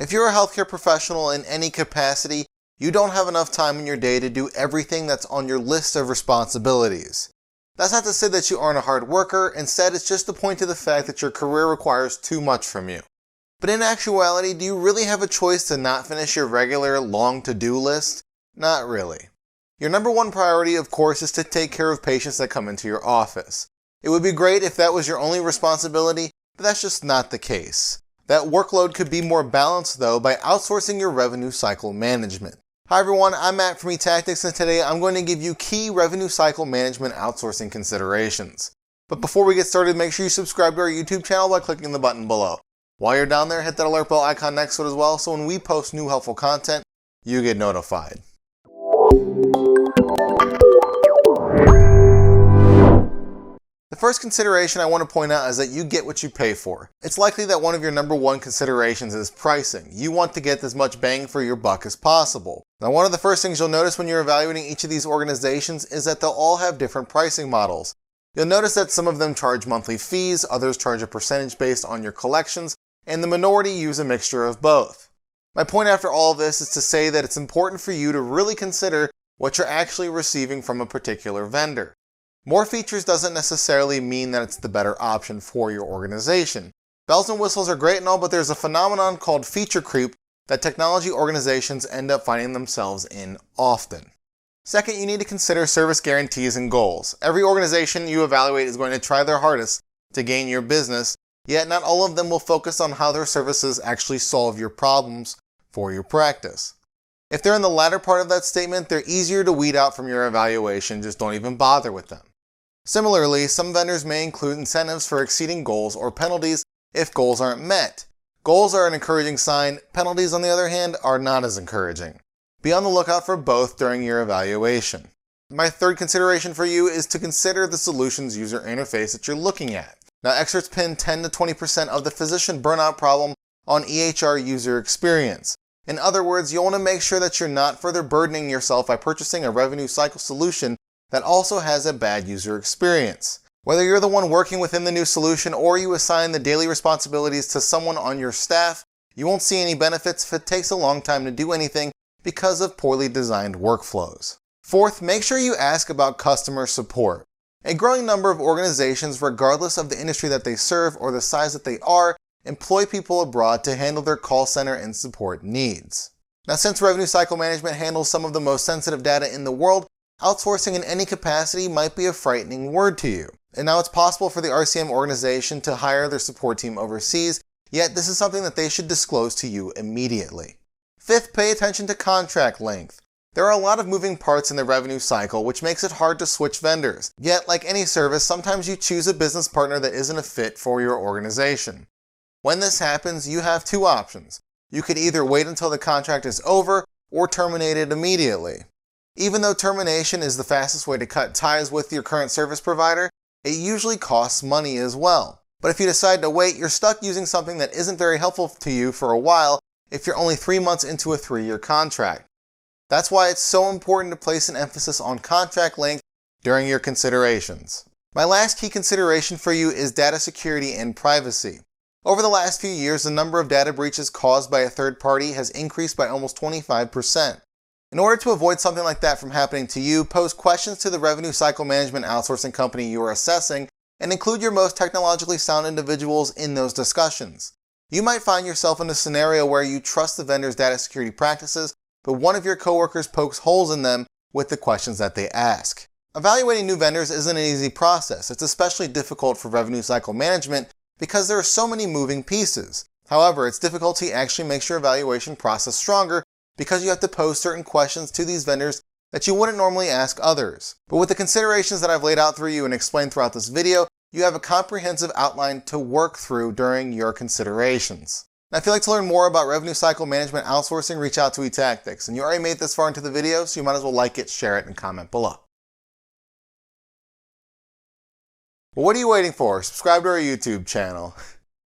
If you're a healthcare professional in any capacity, you don't have enough time in your day to do everything that's on your list of responsibilities. That's not to say that you aren't a hard worker, instead it's just to point to the fact that your career requires too much from you. But in actuality, do you really have a choice to not finish your regular long to-do list? Not really. Your number one priority, of course, is to take care of patients that come into your office. It would be great if that was your only responsibility, but that's just not the case. That workload could be more balanced though by outsourcing your revenue cycle management. Hi everyone, I'm Matt from eTactics, and today I'm going to give you key revenue cycle management outsourcing considerations. But before we get started, make sure you subscribe to our YouTube channel by clicking the button below. While you're down there, hit that alert bell icon next to it as well, so when we post new helpful content, you get notified. The first consideration I want to point out is that you get what you pay for. It's likely that one of your number one considerations is pricing. You want to get as much bang for your buck as possible. Now, one of the first things you'll notice when you're evaluating each of these organizations is that they'll all have different pricing models. You'll notice that some of them charge monthly fees, others charge a percentage based on your collections, and the minority use a mixture of both. My point after all of this is to say that it's important for you to really consider what you're actually receiving from a particular vendor. More features doesn't necessarily mean that it's the better option for your organization. Bells and whistles are great and all, but there's a phenomenon called feature creep that technology organizations end up finding themselves in often. Second, you need to consider service guarantees and goals. Every organization you evaluate is going to try their hardest to gain your business, yet not all of them will focus on how their services actually solve your problems for your practice. If they're in the latter part of that statement, they're easier to weed out from your evaluation, just don't even bother with them. Similarly, some vendors may include incentives for exceeding goals or penalties if goals aren't met. Goals are an encouraging sign, penalties on the other hand are not as encouraging. Be on the lookout for both during your evaluation. My third consideration for you is to consider the solution's user interface that you're looking at. Now, experts pin 10 to 20% of the physician burnout problem on EHR user experience. In other words, you'll want to make sure that you're not further burdening yourself by purchasing a revenue cycle solution that also has a bad user experience. Whether you're the one working within the new solution or you assign the daily responsibilities to someone on your staff, you won't see any benefits if it takes a long time to do anything because of poorly designed workflows. Fourth, make sure you ask about customer support. A growing number of organizations, regardless of the industry that they serve or the size that they are, employ people abroad to handle their call center and support needs. Now, since revenue cycle management handles some of the most sensitive data in the world, outsourcing in any capacity might be a frightening word to you. And now it's possible for the RCM organization to hire their support team overseas, yet this is something that they should disclose to you immediately. Fifth, pay attention to contract length. There are a lot of moving parts in the revenue cycle, which makes it hard to switch vendors. Yet, like any service, sometimes you choose a business partner that isn't a fit for your organization. When this happens, you have two options. You could either wait until the contract is over or terminate it immediately. Even though termination is the fastest way to cut ties with your current service provider, it usually costs money as well. But if you decide to wait, you're stuck using something that isn't very helpful to you for a while if you're only 3 months into a 3-year contract. That's why it's so important to place an emphasis on contract length during your considerations. My last key consideration for you is data security and privacy. Over the last few years, the number of data breaches caused by a third party has increased by almost 25%. In order to avoid something like that from happening to you, pose questions to the revenue cycle management outsourcing company you are assessing and include your most technologically sound individuals in those discussions. You might find yourself in a scenario where you trust the vendor's data security practices, but one of your coworkers pokes holes in them with the questions that they ask. Evaluating new vendors isn't an easy process. It's especially difficult for revenue cycle management because there are so many moving pieces. However, its difficulty actually makes your evaluation process stronger because you have to pose certain questions to these vendors that you wouldn't normally ask others. But with the considerations that I've laid out for you and explained throughout this video, you have a comprehensive outline to work through during your considerations. Now, if you'd like to learn more about revenue cycle management outsourcing, reach out to eTactics. And you already made it this far into the video, so you might as well like it, share it, and comment below. Well, what are you waiting for? Subscribe to our YouTube channel.